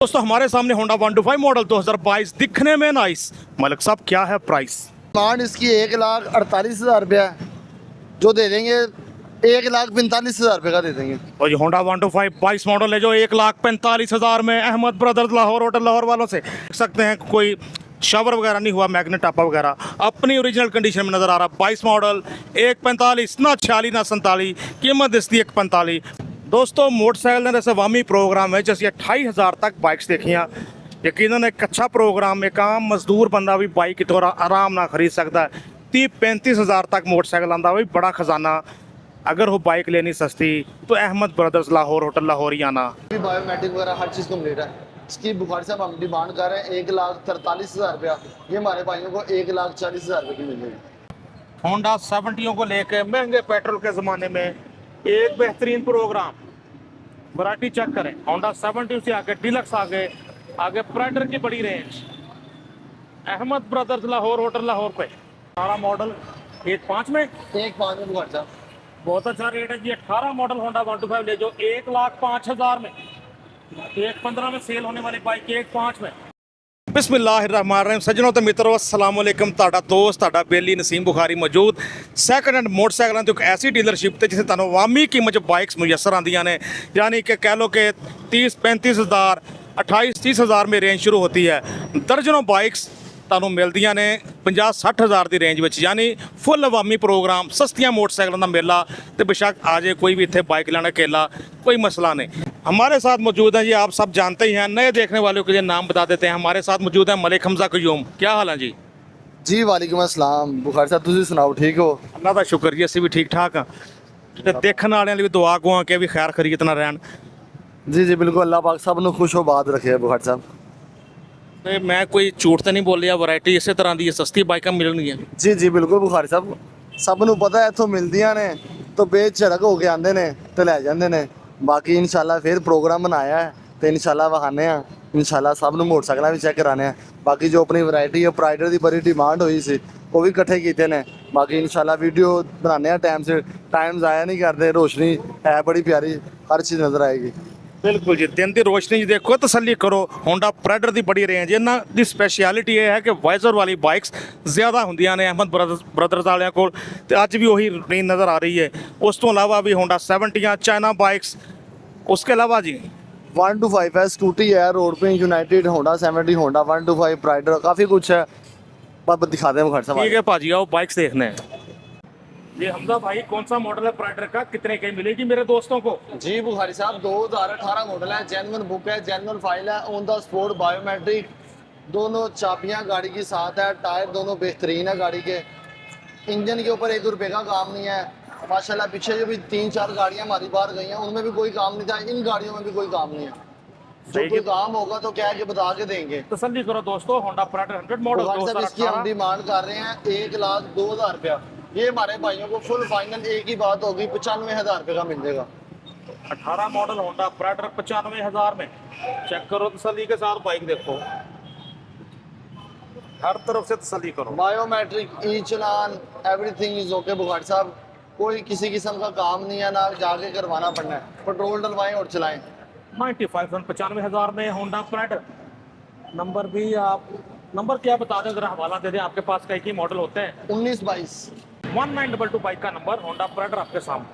दोस्तों हमारे सामने होंडा 125 मॉडल 2022 दिखने में नाइस। मलिक साहब क्या है प्राइस? डिमांड इसकी 1,48,000 रुपया है, जो दे देंगे 1,45,000 रुपये का दे देंगे। और ये होंडा 125 22 मॉडल है जो 1,45,000 में अहमद ब्रदर्स लाहौर होटल लाहौर वालों से देख सकते हैं। कोई शावर वगैरह नहीं हुआ, मैग्नेट टापा वगैरह अपनी ओरिजिनल कंडीशन में नज़र आ रहा। 22 मॉडल 1,45 ना 46 ना 47 कीमत इसकी 1,45। दोस्तों मोटरसाइकिल ने अवामी प्रोग्राम है जैसे 28,000 तक बाइक्स देखियाँ। यकीनन एक अच्छा प्रोग्राम, एक आम मजदूर बंदा भी बाइक तो आराम ना खरीद सकता है। 30-35,000 तक मोटरसाइकिल आंदा भी बड़ा खजाना। अगर वो बाइक लेनी सस्ती तो अहमद ब्रदर्स लाहौर होटल लाहौर ही आना। बायोमेट्रिक वगैरह हर चीज़ कम्प्लीट है। इसकी बुखारी साहब हम डिमांड कर रहे हैं 1,43,000 रुपया। ये हमारे भाइयों को 1,40,000 रुपये की मिलेगी। होंडा 70 को लेके महंगे पेट्रोल के ज़माने में एक बेहतरीन प्रोग्राम। वैरायटी चेक करें, होंडा 70 से आगे डिलक्स आगे प्राइडर की बड़ी range. Ahmed brothers Lahore hotel Lahore पे 18 मॉडल 1.5 में 1,5 में बुखारी साहब बहुत अच्छा रेट है जी। 18 मॉडल होंडा 125 ले जो 1,05,000 में, 1,15 में सेल होने वाली बाइक 1,5 में। बिस्मिल्लाहिर्रहमानिर्रहीम। सज्जनों तो मित्रों अस्सलाम वालेकुम। ਤੁਹਾਡਾ ਦੋਸਤ ਤੁਹਾਡਾ ਬੇਲੀ ਨਸੀਮ ਬੁਖਾਰੀ ਮੌਜੂਦ ਸੈਕੰਡ ਹੈਂਡ ਮੋਟਰਸਾਈਕਲਾਂ ਦੀ ਇੱਕ ਐਸੀ ਡੀਲਰਸ਼ਿਪ ਤੇ ਜਿੱਥੇ ਤੁਹਾਨੂੰ ਅਵਾਮੀ ਕੀਮਤ 'ਚ ਬਾਈਕਸ ਮੁਯੱਸਰ ਆਉਂਦੀਆਂ ਨੇ। यानी कि कह लो कि 30-35 हज़ार 28-30 हज़ार में रेंज शुरू होती है। दर्जनों बाइक्स ਤੁਹਾਨੂੰ ਮਿਲਦੀਆਂ ਨੇ 50-60 ਹਜ਼ਾਰ ਦੀ ਰੇਂਜ ਵਿੱਚ। यानी फुल अवामी प्रोग्राम, सस्तियाँ मोटरसाइकिलों का मेला। तो बेशक आ जाए कोई भी इतने बाइक लेना अकेला, कोई मसला नहीं। हमारे साथ मौजूद हैं जी, आप सब जानते ही हैं, नए देखने वालों के लिए नाम बता देते हैं। हमारे साथ मौजूद हैं मलिक हमजा कयूम। क्या हाल है जी? जी वालेकुम अस्सलाम। बुखारी साहब तुसी सुनाओ, ठीक हो? अल्लाह का शुक्र जी, ਅਸੀਂ भी ठीक ठाक हाँ। ਤੇ ਦੇਖਣ ਵਾਲਿਆਂ ਲਈ ਵੀ ਦੁਆ ਗੋਆਂ ਕਿ ਵੀ ਖੈਰ ਖਰੀਅਤ ਨਾਲ ਰਹਿਣ। जी जी बिल्कुल, अल्लाह पाक सब ਨੂੰ खुश आबाद रखे बुखारी साहब। ਤੇ ਮੈਂ ਕੋਈ ਝੂਠ ਤਾਂ ਨਹੀਂ ਬੋਲਿਆ, ਵੈਰਾਈਟੀ ਇਸੇ ਤਰ੍ਹਾਂ ਦੀ ਸਸਤੀ ਬਾਈਕਾਂ ਮਿਲਣਗੀਆਂ। जी जी बिल्कुल बुखारी साहब, ਸਭ ਨੂੰ ਪਤਾ ਇੱਥੋਂ ਮਿਲਦੀਆਂ ਨੇ ਤਾਂ ਬੇਝੜਕ ਹੋ ਕੇ ਆਉਂਦੇ ਨੇ ਤੇ ਲੈ ਜਾਂਦੇ ਨੇ। ਬਾਕੀ ਇਨਸ਼ਾਅੱਲਾ ਫਿਰ ਪ੍ਰੋਗਰਾਮ ਬਣਾਇਆ ਹੈ ਤੇ ਇਨਸ਼ਾਅੱਲਾ ਵਹਾਨੇ ਆ। ਇਨਸ਼ਾਅੱਲਾ ਸਭ ਨੂੰ ਮੋਟਰਸਾਈਕਲਾਂ ਵੀ ਚੈੱਕ ਕਰਾਣੇ ਆ। ਬਾਕੀ ਜੋ ਆਪਣੀ ਵੈਰਾਈਟੀ ਹੈ ਪ੍ਰਾਈਡਰ ਦੀ ਬੜੀ ਡਿਮਾਂਡ ਹੋਈ ਸੀ, ਉਹ ਵੀ ਇਕੱਠੇ ਕੀਤੇ ਨੇ। ਬਾਕੀ ਇਨਸ਼ਾਅੱਲਾ ਵੀਡੀਓ ਬਣਾਉਂਦੇ ਆ ਟਾਈਮ ਸਿਰ, ਟਾਈਮ ਜ਼ਾਇਆ ਨਹੀਂ ਕਰਦੇ। ਰੋਸ਼ਨੀ ਹੈ ਬੜੀ ਪਿਆਰੀ, ਹਰ ਚੀਜ਼ ਨਜ਼ਰ ਆਏਗੀ। ਬਿਲਕੁਲ ਜੀ, ਦਿਨ ਦੀ ਰੋਸ਼ਨੀ ਦੇਖੋ, ਤਸੱਲੀ ਕਰੋ। ਹੋਂਡਾ ਪ੍ਰਾਈਡਰ ਦੀ ਬੜੀ ਰੇਂਜ। ਇਹਨਾਂ ਦੀ ਸਪੈਸ਼ਲਿਟੀ ਇਹ ਹੈ ਕਿ ਵਾਈਜ਼ਰ ਵਾਲੀ ਬਾਈਕਸ ਜ਼ਿਆਦਾ ਹੁੰਦੀਆਂ ਨੇ ਅਹਿਮਦ ਬ੍ਰਦਰਸ ਵਾਲਿਆਂ ਕੋਲ। ਤੇ ਅੱਜ ਵੀ ਉਹੀ ਰੂਟੀਨ ਨਜ਼ਰ ਆ ਰਹੀ ਹੈ। ਉਸ ਤੋਂ ਇਲਾਵਾ ਵੀ ਹੋਂਡਾ 70 ਚਾਈਨਾ ਬਾइक्स। उसके अलावा जी 125 है, स्कूटी है, रोड पे यूनाइटेड, होंडा 70, होंडा 125 प्राइडर, काफ़ी कुछ है। पर दिखा दें बुखारी साहब। ठीक है भाजी, आओ बाइक्स देखने हैं। ये हमजा भाई कौन सा मॉडल है प्राइडर का, कितने की मिलेगी मेरे दोस्तों को? जी बुखारी साहब 2018 मॉडल है, जेन्युइन बुक है, जेन्युइन फाइल है, ऑन द स्पॉट बायोमेट्रिक, दोनों चाबियां गाड़ी की साथ है, टायर दोनों बेहतरीन है गाड़ी के। इंजन के ऊपर 1 रुपये का काम नहीं है माशाल्लाह। पीछे जो भी 3-4 गाड़ियां हमारी बाहर गई हैं उनमें भी कोई काम नहीं था, इन गाड़ियों में भी कोई काम नहीं है। जो कोई काम होगा तो क्या है कि बता के देंगे। तसल्ली करो दोस्तों, होंडा प्राइडर 100 मॉडल इसकी हम डिमांड कर रहे हैं 1,02,000 रुपया। ये हमारे भाइयों को फुल फाइनल एक ही बात होगी 95,000 रुपये का मिल जाएगा। 18 मॉडल होंडा प्राइडर 95,000 में। चेक करो तसल्ली के साथ बाइक देखो, हर तरफ से तसल्ली करो। Biometric, E challan, everything is okay Bukhari साहब। कोई किसी किस्म का काम नहीं है, ना जाके करवाना पड़ना है। पेट्रोल डलवाएं और चलाएं। 95,000 में होंडा प्राइडर। नंबर भी आप नंबर क्या बता दें, जरा हवाला दे दें। आपके पास कई की मॉडल होते हैं? 1922 1922 बाइक का नंबर होंडा प्राइडर आपके सामने।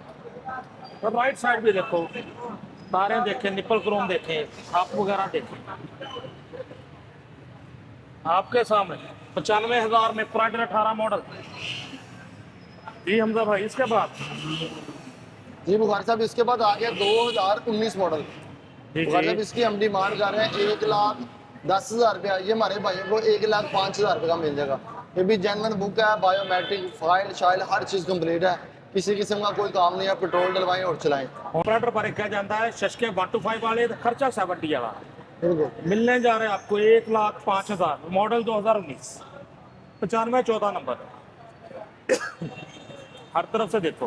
तो राइट साइड भी देखो, तारें देखें, निपल क्रोम देखें, छाप वगैरह देखें आपके सामने। 95,000 में प्राइडर 18 मॉडल। जी हमजा भाई इसके बाद जी बुखारी साहब इसके बाद आ गया 2019 मॉडल। बुखारी साहब इसकी हम डिमांड कर रहे हैं 1,10,000 रुपया। ये हमारे भाइयों को 1,05,000 रुपये का मिल जाएगा। ये भी जेन्युइन बुक है, बायोमेट्रिक, फाइल शाइल हर चीज़ कंप्लीट है, किसी किस्म का कोई काम नहीं है। पेट्रोल डलवाएं और चलाएं। ऑपरेटर पर क्या जानता है शशके 125 वाले खर्चा 70 वाला बिल्कुल मिलने जा रहे हैं आपको 1,05,000 मॉडल 2019 95 14 नंबर। हर तरफ से देखो,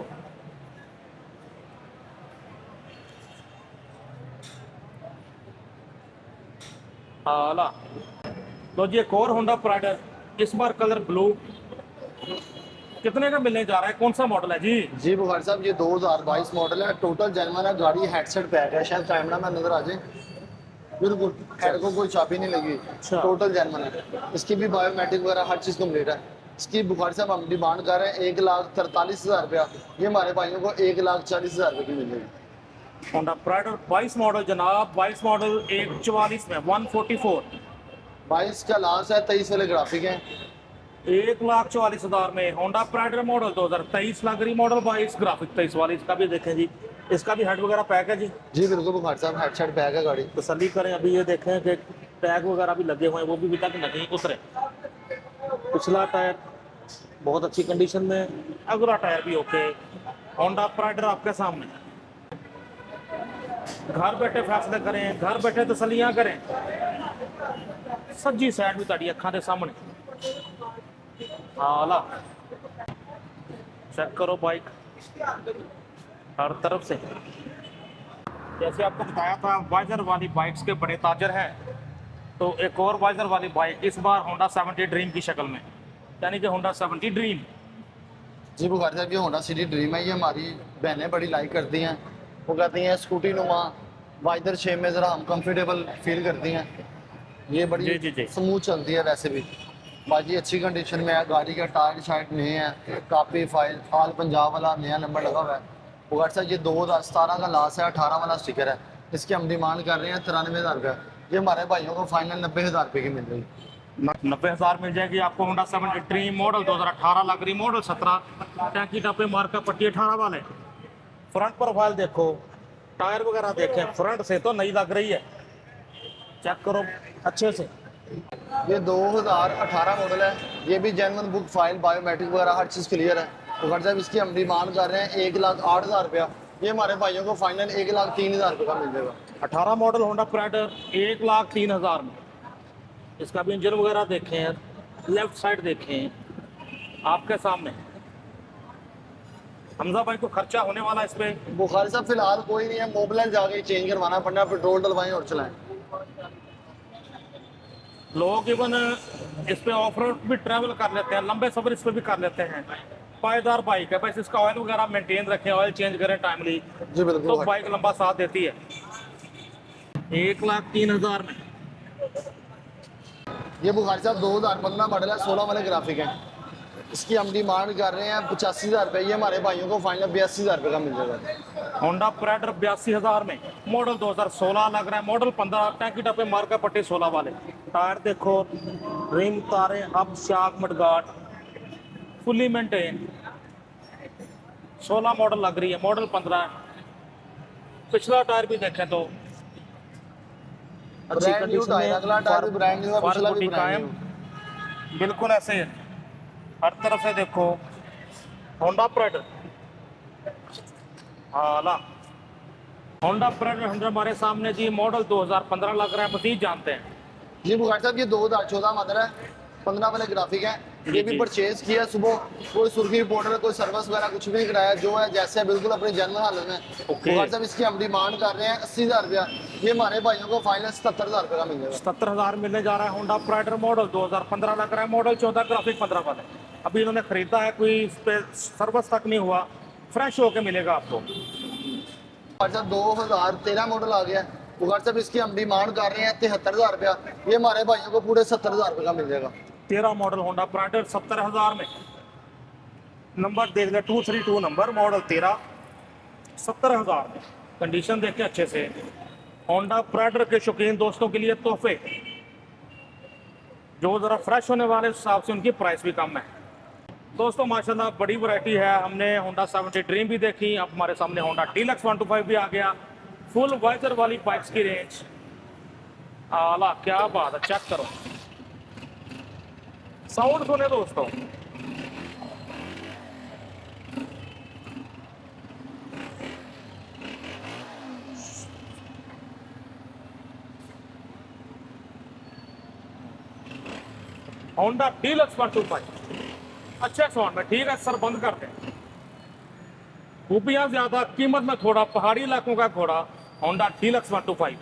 आला। तो जी एक और होंडा प्राइडर, इस बार कलर ब्लू। कितने का मिलने जा रहा है, कौन सा मॉडल है जी? जी बुखारी साहब ये 2022 मॉडल है, टोटल जेन्युइन है गाड़ी, हेडसेट पैक है। शायद कैमरा में नजर आ जाए। बिल्कुल हेड को कोई चाबी नहीं लगी, अच्छा। टोटल जेनवन है। इसकी भी बायोमेट्रिक वगैरह हर चीज़ कम्प्लीट है। इसकी बुखारी साहब हम डिमांड कर रहे हैं 1,43,000 रुपया। ये हमारे भाइयों को 1,40,000 रुपये की मिल जाएगी। होंडा प्राइड 22 मॉडल जनाब, 22 मॉडल 144 में 144, 22 का लास्ट है, 23 वाले ग्राफिक हैं। 1,44,000 में Honda pride model 2023 luxury model 22 graphic 23 वाली। इसका भी देखें जी, इसका भी हेड वगैरह पैक है जी। जी बिल्कुल बुखारी साहब हेडसेट बैग है गाड़ी। तसल्ली करें, अभी ये देखें कि टैग वगैरह भी लगे हुए हैं, वो भी अभी तक नहीं उतरे। पिछला टायर बहुत अच्छी कंडीशन में, अगला टायर भी ओके। होंडा प्राइडर आपके सामने, घर बैठे फैसले करें, घर बैठे तसल्लियां करें। सज्जी साइड भी ताड़ी अखा के सामने, हाला चेक करो बाइक हर तरफ से। जैसे आपको बताया था वाइजर वाली बाइक्स के बड़े ताजर हैं, तो एक और वाइजर वाली बाइक इस बार होंडा 70 ड्रीम की शक्ल में, यानी कि होंडा 70 ड्रीम। जी बुखारी साहब ये होंडा सिटी ड्रीम है। ये हमारी बहनें बड़ी लाइक करती हैं। वो कहती हैं स्कूटी नुमा वाइजर शेप में ज़रा हम कंफर्टेबल फील करती हैं। ये जी, जी, बड़ी जी। स्मूथ चलती है। वैसे भी बाजी अच्छी कंडीशन में है। गाड़ी का टायर शायद नए हैं, कापी फाइल ऑल पंजाब वाला नया नंबर लगा हुआ है। बुखारी साहब ये 2017 का लास्ट है, 18 वाला स्टिकर है। इसकी हम डिमांड कर रहे हैं 93,000 रुपये। ये हमारे भाइयों को फाइनल 90,000 रुपये की मिल रही है। 90,000 मिल जाएगी आपको Honda 70 dream model 2018 luxury model 17 टैंकी टपे मार्का पट्टी 18 वाले। फ्रंट प्रोफाइल देखो, टायर वगैरह देखें, फ्रंट से तो नई लग रही है, चेक करो अच्छे से। ये 2018 मॉडल है। ये भी जेन्युइन बुक फाइल बायोमेट्रिक वगैरह हर चीज़ क्लियर है। तो खर्चा इसकी हम डिमांड कर रहे हैं 1,08,000 रुपया। ये हमारे भाइयों को फाइनल 1,03,000 रुपये का मिल जाएगा। 18 मॉडल होंडा प्राइडर 1,03,000 में। इसका भी इंजन वगैरह देखें, लेफ्ट साइड देखें आपके सामने। हमजा भाई को खर्चा होने वाला इस पे बुखारी साहब फिलहाल कोई नहीं है, मोबिलाइन जाके चेंज करवाना पड़ना, पेट्रोल डलवाएं और चलाएं। लोग इवन इस पे ऑफ रोड भी ट्रैवल कर लेते हैं, लंबे सफर इस पे भी कर लेते हैं। पायदार बाइक है, बस इसका ऑयल वगैरह मेंटेन रखें, ऑयल चेंज करें टाइमली, जी तो बिल्कुल। बाइक लंबा साथ देती है। 1,03,000 में ये बुखारी साहब 2015 मॉडल है, 16 वाले ग्राफिक हैं। इसकी हम डिमांड कर रहे हैं 85,000 रुपये। ये हमारे भाइयों को फाइनल 82,000 रुपये का मिल जाएगा। होंडा प्राइडर 82,000 में, मॉडल 2016 लग रहा है, मॉडल 15 टैंकी टपे मार्का पट्टी 16 वाले। टायर देखो, रिम तारे हब शाक मडगाट फुली मेंटेन। 16 मॉडल लग रही है, मॉडल 15। पिछला टायर भी देखें तो अच्छी ब्रांड न्यू कंडीशन टायर, अगला टायर भी ब्रांड न्यू है, पिछला भी ब्रांड कायम, न्यू। बिल्कुल ऐसे हर तरफ से देखो। होंडा प्राइडर आला, होंडा प्राइडर हमारे सामने जी, मॉडल 2015 लग रहा है, मजीद जानते हैं। जी बुखारी साहब ये 2014 मॉडल है, 15 वाले ग्राफिक है। ये भी जी। परचेज किया सुबह, कोई सुर्खी रिपोर्टर, कोई सर्विस वगैरह कुछ भी नहीं कराया, जो है जैसे है बिल्कुल अपनी जन्म हालत में। ओके। बुखारी साहब इसकी हम डिमांड कर रहे हैं 80,000 रुपया। ये हमारे भाइयों को फाइनल 77,000 रुपये का मिल जाएगा। 77,000 मिलने जा रहा है। होंडा प्राइडर मॉडल 2015 लग रहा है, मॉडल 14 ग्राफिक 15 वाले। अभी इन्होंने खरीदा है, कोई इस पे सर्विस तक नहीं हुआ, फ्रेश होके मिलेगा आपको। बुखारी साहब 2013 मॉडल आ गया है। बुखारी साहब इसकी हम डिमांड कर रहे हैं 73,000 रुपया। ये हमारे भाइयों को पूरे 70,000 रुपये का मिल जाएगा। 13 मॉडल होंडा प्राइडर 70,000 में। नंबर देख ले, 232 नंबर, मॉडल 13, 70,000 में। कंडीशन देख के अच्छे से। होंडा प्राइडर के शौकीन दोस्तों के लिए तोहफे, जो ज़रा फ्रेश होने वाले हिसाब से उनकी प्राइस भी कम है। दोस्तों माशाल्लाह बड़ी वैरायटी है। हमने होंडा 70 ड्रीम भी देखी, अब हमारे सामने होंडा डीलक्स 125 भी आ गया। फुल वाइजर वाली बाइक्स की रेंज आला, क्या बात है, चेक करो साउंड सुने दोस्तों। होंडा डीलक्स 125 अच्छे साउंड में, ठीक है सर, बंद कर दें। खूबियाँ ज्यादा, कीमत में थोड़ा, पहाड़ी इलाकों का घोड़ा, होंडा डीलक्स 125।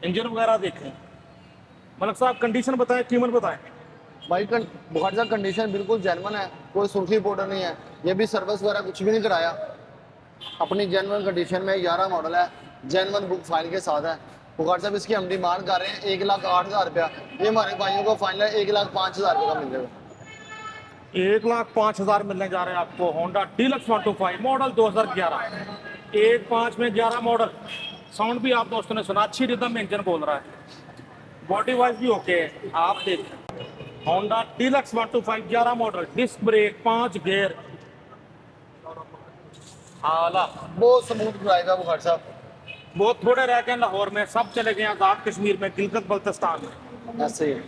इंजन वगैरह देखें, मलक साहब कंडीशन बताएं, कीमत बताएं। भाई बुखारी साहब कंडीशन बिल्कुल जेन्युइन है, कोई सुर्खी पाउडर नहीं है। ये भी सर्विस वगैरह कुछ भी नहीं कराया, अपनी जेन्युइन कंडीशन में 11 मॉडल है, जेन्युइन बुक फाइल के साथ है। बुखार साहब इसकी हम डिमांड कर रहे हैं 1,08,000 रुपया। ये हमारे भाइयों को फाइनल 1,05,000 रुपये का मिल जाएगा। 1,05,000 मिलने जा रहे हैं आपको होंडा डीलक्स 125 मॉडल 2011। 1,5 में 11 मॉडल। साउंड भी आप दोस्तों ने सुना, अच्छी रिदम में इंजन बोल रहा है, बॉडी वाइज भी ओके है। आप देखें Honda deluxe 125 11 model, disc brake, 5 gear, आला। बहुत स्मूथ ड्राइव है बुखार साहब। बहुत थोड़े रह गए लाहौर में, सब चले गए आजाद कश्मीर में, गिलगित बल्तिस्तान में। ऐसे ही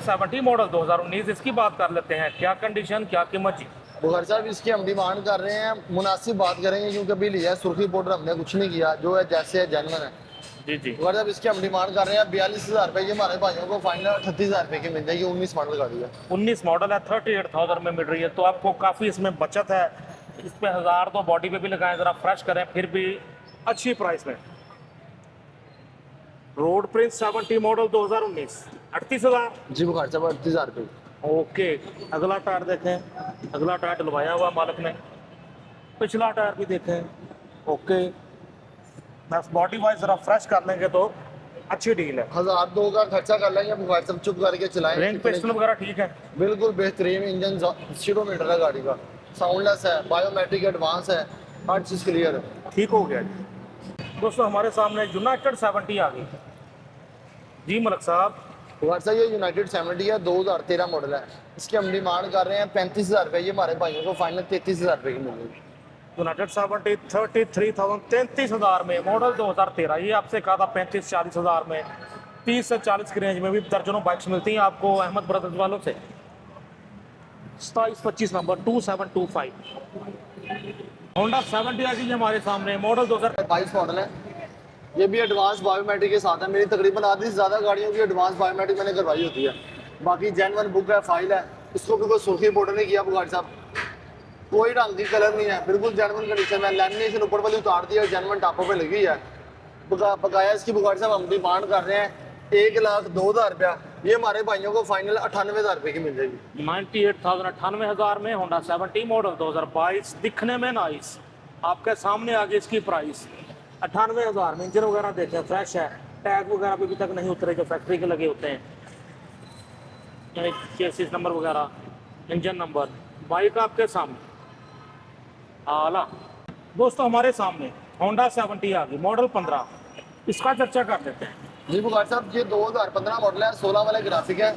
70 मॉडल 2019, इसकी बात कर लेते हैं। क्या कंडीशन, क्या कीमत जी? बुखार साहब इसकी हम डिमांड कर रहे हैं, मुनासिब बात करेंगे क्योंकि अभी लिया है, सुर्खी पाउडर हमने कुछ नहीं किया, जो है जैसे है जेन्युइन है। जी जी। बुखार साहब इसकी हम डिमांड कर रहे हैं 42,000 रुपये। ये हमारे भाइयों को फाइनल 38,000 रुपये की मिल जाएगी। 19 मॉडल गाड़ी है। 19 मॉडल है, 38,000 में मिल रही है, तो आपको काफ़ी इसमें बचत है। इस पे 1000 तो बॉडी पे भी लगाएं, ज़रा फ्रेश करें, फिर भी अच्छी प्राइस में। Road prince 70 model 2019, 38,000। जी बुखार साहब 38,000 रुपये। ओके, अगला टायर देखें, अगला टायर डलवाया हुआ मालिक ने, पिछला टायर भी देखें। ओके, बस बॉडी वाइज ज़रा फ्रेश कर लेंगे तो अच्छी डील है। 1,002 का खर्चा कर लेंगे बुखार साहब, चुप करके चलाएं। रेंज पिस्टन वगैरह ठीक है? बिल्कुल बेहतरीन इंजन, स्पीडोमीटर है गाड़ी का, साउंडलेस है, बायोमेट्रिक एडवांस है, हर चीज़ क्लियर है। ठीक हो गया जी। दोस्तों हमारे सामने यूनाइटेड 70 आ गई जी मलक साहब। बुखार साहब ये यूनाइटेड 70 है, 2013 मॉडल है। इसकी हम डिमांड कर रहे हैं 35,000 रुपये। ये हमारे भाइयों को फाइनल 33,000 रुपये की मिलेगी। यूनाइटेड 70 33,000, 33,000 में, मॉडल 2013। ये आपसे कहा था 35-40,000 में, 30 से 40 की रेंज में भी दर्जनों बाइक्स मिलती हैं आपको अहमद ब्रदर्स वालों से। 27-25 नंबर 2725 होंडा 70 आ गई हमारे सामने, मॉडल 22 मॉडल है। ये भी एडवांस बायोमेट्रिक के साथ है। मेरी तकरीबन आधी से ज़्यादा गाड़ियों की एडवांस बायोमेट्रिक मैंने करवाई होती है। बाकी जेन्युइन बुक है, फाइल है, इसको भी कोई सुर्खी बॉर्डर नहीं किया बुखार साहब, कोई रंग की कलर नहीं है, बिल्कुल जेन्युइन कंडीशन में। लैमिनेशन ऊपर वाली उतार दी है, जेन्युइन टापों पे लगी है। बकाया इसकी बुखार साहब हम डिमांड कर रहे हैं 1,02,000 रुपया। ये हमारे भाइयों को फाइनल 98,000 रुपये की मिल जाएगी। 98,000 98,000 में होंडा 70 मॉडल 2022, दिखने में नाइस। आपके सामने आगे इसकी प्राइस 98,000 में। इंजन वगैरह देखें, फ्रेश है, टैग वगैरह भी अभी तक नहीं उतरे जो फैक्ट्री के लगे होते हैं, चेसिस नंबर वगैरह, इंजन नंबर। बाइक आपके सामने आला। दोस्तों हमारे सामने होंडा 70 आ गई, मॉडल 15, इसका चर्चा कर देते हैं। जी बुखार साहब ये 2015 मॉडल है, 16 वाले ग्राफिक है,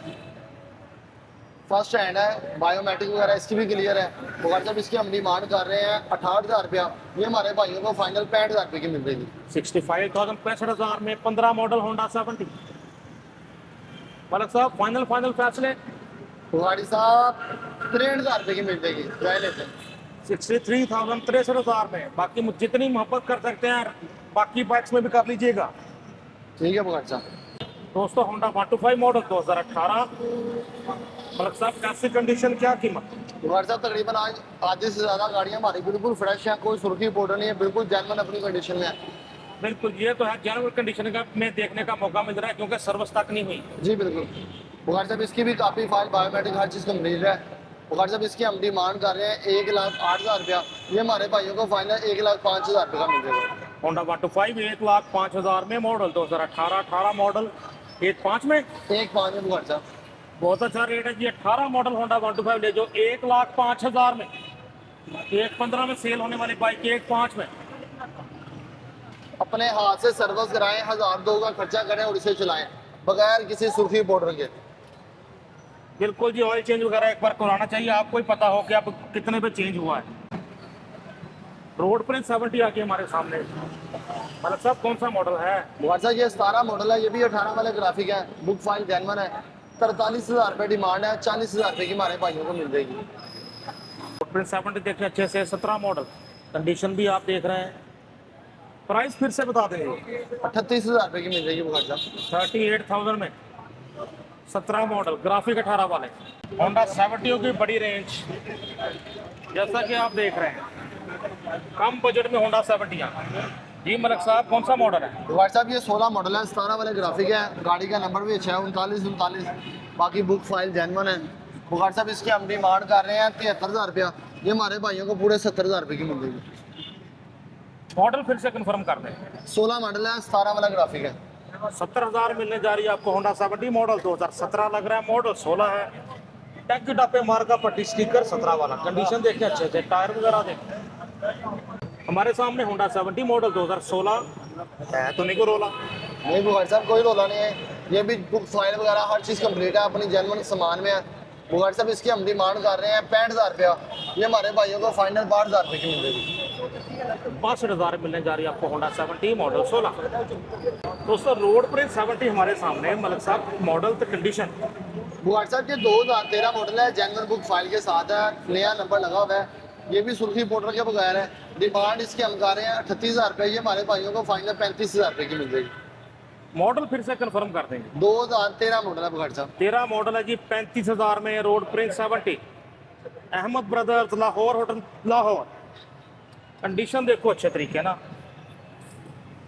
फर्स्ट हैंड है, बायोमेट्रिक वगैरह इसकी भी क्लियर है। बुखार साहब इसकी हम डिमांड कर रहे हैं 68,000 रुपया। ये हमारे भाइयों को फाइनल 65,000 रुपये की मिल जाएगी। 65,000 65,000 में 15 मॉडल होंडा 70। मलक साहब फाइनल फैसले? बुखारी साहब 63,000 रुपये की मिल जाएगी, ट्राई लेते हैं। 63,000 63,000 में। बाकी जितनी मोहब्बत कर सकते हैं बाकी बाइक्स में भी कर लीजिएगा। ठीक है बुखारी साहब। दोस्तों होंडा 125 मॉडल 2018, मलक साहब कैसी कंडीशन, क्या कीमत? बुखारी साहब तकरीबन आज आधे से ज़्यादा गाड़ियाँ हमारी बिल्कुल फ्रेश हैं, कोई सुर्खी पाउडर नहीं है, बिल्कुल जेन्युइन अपनी कंडीशन में है। बिल्कुल, ये तो है जेन्युइन कंडीशन का में देखने का मौका मिल रहा है क्योंकि सर्विस तक नहीं हुई। जी बिल्कुल। बुखारी साहब इसकी भी काफ़ी फाइल बायोमेट्रिक हर चीज़ कंप्लीट है। बुखारी साहब इसकी हम डिमांड कर रहे हैं 1,08,000 रुपया। ये हमारे भाइयों को फाइनल 1,05,000 रुपये का मिल जाएगा। होंडा 125 1,05,000 में, मॉडल 2018 18 मॉडल 1.5 में। 1,05,000 में बुखारी साहब। बहुत अच्छा रेट है जी। 18 मॉडल होंडा 125 ले जो 1,05,000 में, 1.15 में सेल होने वाली बाइक 1.5 में। अपने हाथ से सर्विस कराएं, 1,002 का खर्चा करें और इसे चलाएं बगैर किसी सुर्खी पाउडर के। बिल्कुल जी, ऑयल चेंज वगैरह एक बार कराना चाहिए, आपको ही पता हो कि अब कितने पे चेंज हुआ है। रोड प्रिंस 70 आ गई हमारे सामने। मतलब साहब कौन सा मॉडल है? बुखारी साहब ये 17 मॉडल है, ये भी 18 वाले ग्राफिक है, बुक फाइल जेन्युइन है। 43,000 रुपये डिमांड है, 40,000 रुपये की हमारे भाइयों को मिल जाएगी। रोड प्रिंस 70 देखें अच्छे से, 17 मॉडल, कंडीशन भी आप देख रहे हैं। प्राइस फिर से बता देंगे। 38,000 रुपये की मिल जाएगी बुखारी साहब। 38,000 में 17 मॉडल, ग्राफिक 18 वाले होंडा 70 की बड़ी रेंज, जैसा कि आप देख रहे हैं। कम बजट में होंडा 70 जी। मलक साहब कौन सा मॉडल है? बुखारी साहब ये 16 मॉडल है, 17 वाले ग्राफिक है, गाड़ी का नंबर भी अच्छा है 3939, बाकी बुक फाइल जेन्युइन है। बुखारी साहब इसकी हम डिमांड कर रहे हैं 73,000 रुपया। ये हमारे भाइयों को पूरे 70,000 रुपये की मिल जाएगी। मॉडल फिर से कंफर्म कर दें। 16 मॉडल है, 17 वाला ग्राफिक है। 70,000 मिलने जा रही है आपको होंडा 70 मॉडल 2017 लग रहा है, मॉडल 16 है। टैंक टापे मार्का पट्टी स्टिकर 17 वाला, कंडीशन देखिए अच्छे से, टायर वगैरह देखिए। हमारे सामने होंडा 70 मॉडल 2016 है, तो नहीं को रोला। नहीं बुखारी साहब कोई रोला नहीं है, ये भी बुक फाइल वगैरह हर चीज़ कंप्लीट है, अपनी जेन्युइन सामान में है। बुखारी साहब इसकी हम डिमांड कर रहे हैं 65,000 रुपया, ये हमारे भाइयों को फाइनल 62,000 रुपये की मिलेगी। 62,000 मिलने जा रही है आपको होंडा 70 मॉडल 16। दोस्तों रोड पर 70 हमारे सामने है, मलिक साहब मॉडल तो कंडीशन। बुखारी साहब ये 2013 मॉडल है, जेन्युइन बुक फाइल के साथ है, नया नंबर लगा हुआ है, ये भी सुर्खी बॉर्डर के बगैर है। डिमांड इसकी हम कर रहे हैं 38,000 रुपये, ये हमारे भाइयों को फाइनल 35,000 रुपये की मिल जाएगी। मॉडल फिर से कंफर्म कर देंगे। 2013 मॉडल है बुखारी साहब। 13 मॉडल है जी, 35,000 में road prince 70, Ahmed brothers Lahore, hotel Lahore. Condition देखो अच्छे तरीके ना,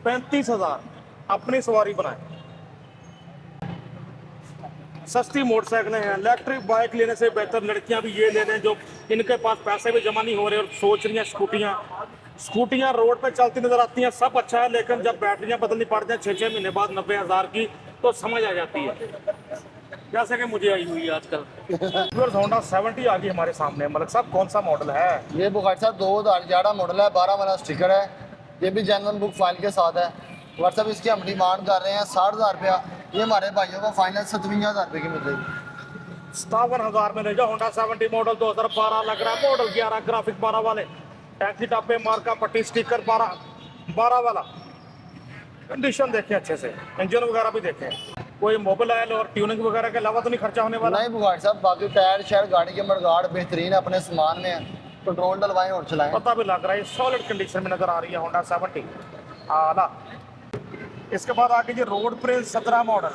35,000 अपनी सवारी बनाए। सस्ती मोटरसाइकिलें हैं, इलेक्ट्रिक बाइक लेने से बेहतर लड़कियां भी ये ले लें जो इनके पास पैसे भी जमा नहीं हो रहे और सोच रही हैं स्कूटियाँ रोड पे चलती नजर आती हैं, सब अच्छा है, लेकिन जब बैटरियां बदलनी पड़ती हैं 6-6 महीने बाद 90,000 की, तो समझ आ जाती है, जैसे कि मुझे आई हुई है आजकल। होंडा 70 आ गई हमारे सामने। मलिक साहब कौन सा मॉडल है? ये बुखारी साहब 2011 मॉडल है, 12 वाला स्टिकर है, ये भी जेन्युइन बुक फाइल के साथ है। व्हाट्सएप इसकी हम डिमांड कर रहे हैं 60,000 रुपया, ये हमारे भाइयों को फाइनल 57,000 रुपये की मिल जाएगी। 57,000 में ले जाओ। होंडा 70 मॉडल 2012 लग रहा है, मॉडल 11, ग्राफिक 12 वाले, टैक्सी टापे मार्का पट्टी स्टिकर 12 वाला। कंडीशन देखें अच्छे से, इंजन वगैरह भी देखें, कोई मोबाइल और ट्यूनिंग वगैरह के अलावा तो नहीं खर्चा होने वाला? नहीं बुखारी साहब, बाकी टायर शहर गाड़ी के मडगाड़ बेहतरीन है, अपने सामान में है, पेट्रोल डलवाएं और चलाएं। पता भी लग रहा है सॉलिड कंडीशन में नजर आ रही है होंडा 70 आला। इसके बाद आगे जी road prince 17 model,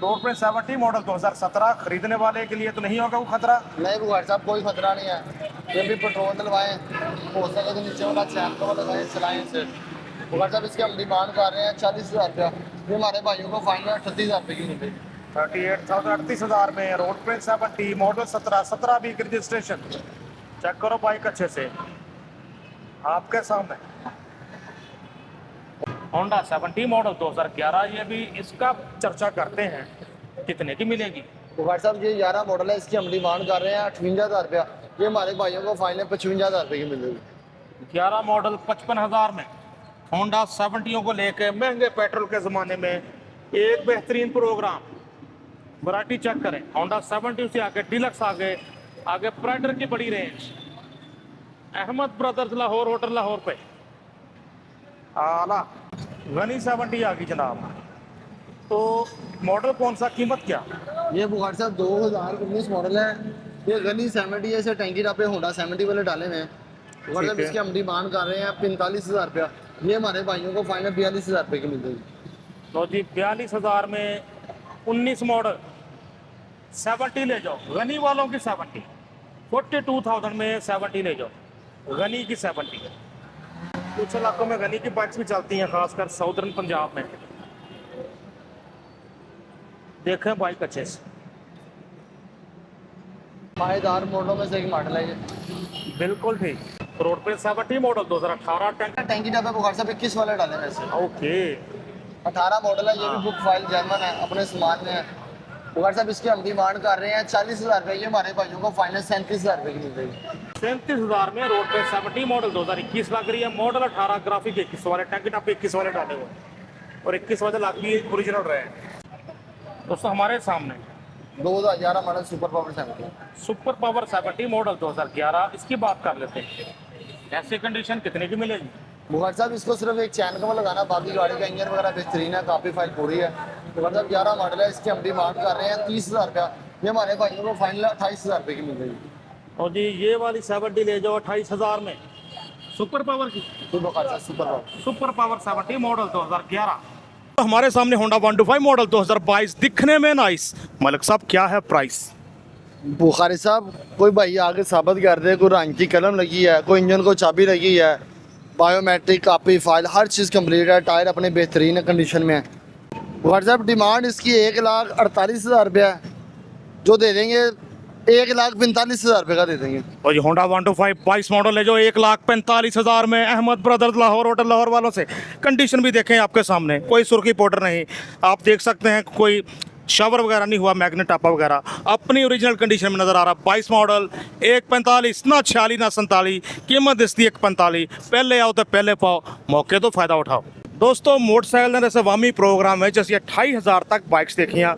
road prince 70 model 2017, खरीदने वाले के लिए तो नहीं होगा वो खतरा? नहीं बुखारी साहब कोई खतरा नहीं है, ये भी पेट्रोल डलवाएं, हो सके तो नीचे वाला चैन को लगाएं, चलाएं इसे। बुखारी साहब इसकी हम डिमांड कर रहे हैं 40,000 रुपया, ये हमारे भाइयों को फाइनल 38,000 रुपये की मिलेगी। 38,000 में रोड प्रिंस 70 मॉडल 17 भी रजिस्ट्रेशन। चेक करो बाइक अच्छे से आपके सामने। होंडा 70 मॉडल 2011, ये भी इसका चर्चा करते हैं, कितने की मिलेगी? बुखारी साहब ये 11 मॉडल है, इसकी हम डिमांड कर रहे हैं 58,000 रुपया, ये हमारे भाइयों को फाइनल 55,000 रुपये की मिलेगी। 11 मॉडल 55,000 में होंडा 70 को लेके महंगे पेट्रोल के ज़माने में एक बेहतरीन प्रोग्राम। वैरायटी चेक करें, होंडा 70 से आगे डीलक्स आगे प्राइडर की बड़ी range. Ahmed brothers Lahore, hotel Lahore पे आला गनी 70 आ गई जनाब। तो मॉडल कौन सा, कीमत क्या? ये बुखारी साहब 2019 मॉडल है, ये गनी 70 है, इसे टैंकी टापे होंडा 70 वाले डाले हुए हैं। बुखारी साहब इसकी हम डिमांड कर रहे हैं 45,000 रुपया, ये हमारे भाइयों को फाइनल 42,000 रुपये की मिल जाएगी। तो जी 42,000 में 19 मॉडल 70 ले जाओ, गनी वालों की 70, 42,000 में 70 ले जाओ, गनी की 70। कुछ इलाकों में गनी की बाइक्स भी चलती हैं, खासकर साउदर्न पंजाब में। देखें बाइक अच्छे से, पायदार मॉडलों में से एक मॉडल है ये। बिल्कुल ठीक। रोड पे 70 मॉडल 2018 टैंकी टापे बुखारी साहब 21 वाले डाले हुए हैं। ओके। 18 मॉडल है, ये भी बुक फाइल जेन्युइन है, अपने सामान में है। बुखारी साहब इसकी हम डिमांड कर रहे हैं 40,000 रुपये, ये हमारे भाइयों को फाइनल 37,000 रुपये की मिल जाएगी। 37,000 में रोड पे 70 मॉडल 2021 लग रही है, मॉडल 18, ग्राफिक 21 वाले, टैंकी टापे 21 वाले डाले हुए और 21 वाले लाख भी ओरिजिनल रहे हैं। दोस्तों हमारे सामने 2011 model super power 70, super power 70 model 2011, इसकी बात कर लेते हैं। ऐसी कंडीशन कितने की मिलेगी? बुखारी साहब इसको सिर्फ एक चैन कवर लगाना, बाकी गाड़ी का इंजन वगैरह बेहतरीन है, काफ़ी फाइल पूरी है। बुखारी साहब 11 मॉडल है, इसकी हम डिमांड कर रहे हैं 30,000 रुपया, ये हमारे भाइयों को फाइनल 28,000 रुपये की मिल जाएगी। और जी ये वाली 70 ले जाओ 28,000 में, सुपर पावर की। बुखारी साहब सुपर पावर 70 मॉडल 2011। तो हमारे सामने होंडा 125 मॉडल 2022, दिखने में नाइस। मलिक साहब क्या है प्राइस? बुखारी साहब कोई भाई आगे साबित कर दे, कोई रंग की कलम लगी है, कोई इंजन को चाबी लगी है, बायोमेट्रिक कापी फाइल हर चीज़ कंप्लीट है, टायर अपने बेहतरीन कंडीशन में है। बुखारी साहब डिमांड इसकी 1,48,000 रुपया है, जो दे देंगे 1,45,000 रुपये का दे देंगे। और ये होंडा 125 22 मॉडल है जो 1,45,000 में, अहमद ब्रदर्स लाहौर, होटल लाहौर वालों से। कंडीशन भी देखें आपके सामने, कोई सुर्खी पाउडर नहीं, आप देख सकते हैं कोई शावर वगैरह नहीं हुआ, मैग्नेट टापा वगैरह, अपनी ओरिजिनल कंडीशन में नज़र आ रहा। 22 मॉडल 1,45, ना 46 ना 47, कीमत इसकी 1,45। पहले आओ तो पहले पाओ, मौके तो फ़ायदा उठाओ। दोस्तों मोटरसाइकिल ने अवामी प्रोग्राम है जैसे 28,000 तक बाइक्स देखियाँ।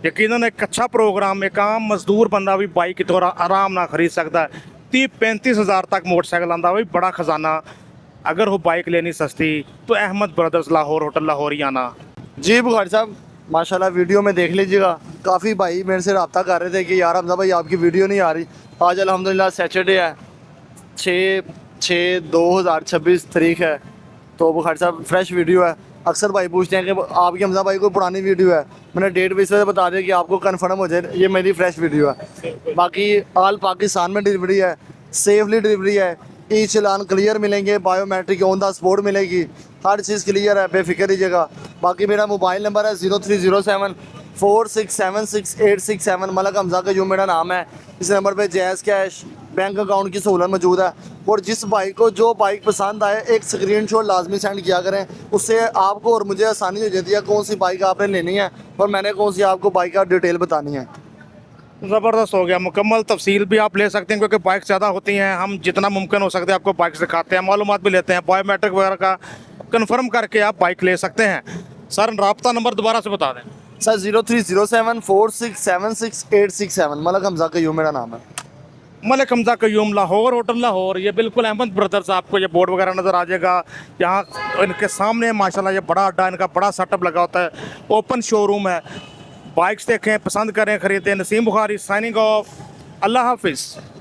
यकीनन एक अच्छा प्रोग्राम, एक आम मजदूर बंदा भी बाइक की तरह आराम ना खरीद सकता है। 30-35,000 तक मोटरसाइकिल आंदा भाई, बड़ा खजाना। अगर हो बाइक लेनी सस्ती तो अहमद ब्रदर्स लाहौर, होटल लाहौर ही आना। जी बुखारी साहब, माशाल्लाह वीडियो में देख लीजिएगा, काफ़ी भाई मेरे से रब्ता कर रहे थे कि यार हमजा भाई आपकी वीडियो नहीं आ रही। आज अल्हम्दुलिल्लाह सैटरडे है, 6/6/2026 तारीख है, तो बुखारी साहब फ्रेश वीडियो है। अक्सर भाई पूछते हैं कि आपकी हमजा भाई को पुरानी वीडियो है, मैंने डेट भी इस वजह से बता दिया कि आपको कन्फर्म हो जाए ये मेरी फ्रेश वीडियो है। बाकी ऑल पाकिस्तान में डिलीवरी है, सेफली डिलीवरी है, ई चलान क्लियर मिलेंगे, बायोमेट्रिक ऑन द स्पॉट मिलेगी, हर चीज़ क्लियर है, बेफिक्र रहिएगा। बाकी मेरा मोबाइल नंबर है 030746768667। मलक हमजा का जो मेरा नाम है, इस नंबर पे जैज़ कैश बैंक अकाउंट की सहूलत मौजूद है। और जिस बाइक को जो बाइक पसंद आए एक स्क्रीनशॉट लाजमी सेंड किया करें, उससे आपको और मुझे आसानी हो जाती है कौन सी बाइक आपने लेनी है और मैंने कौन सी आपको बाइक का डिटेल बतानी है। ज़बरदस्त हो गया, मुकम्मल तफसील भी आप ले सकते हैं क्योंकि बाइक ज़्यादा होती हैं। हम जितना मुमकिन हो सकता है आपको बाइक दिखाते हैं, मालूमात भी लेते हैं, बायोमेट्रिक वगैरह का कंफर्म करके आप बाइक ले सकते हैं। सर रब्ता नंबर दोबारा से बता दें। सर 030746768667। मलक हमजा का मेरा नाम है। मलिक हमजा कयूम लाहौर, होटल लाहौर। ये बिल्कुल अहमद ब्रदर्स, आपको ये बोर्ड वगैरह नज़र आ जाएगा। यहाँ इनके सामने माशाल्लाह ये बड़ा अड्डा, इनका बड़ा सेटअप लगा होता है, ओपन शोरूम है। बाइक्स देखें, पसंद करें, खरीदें। नसीम बुखारी साइनिंग ऑफ, अल्लाह हाफिज़।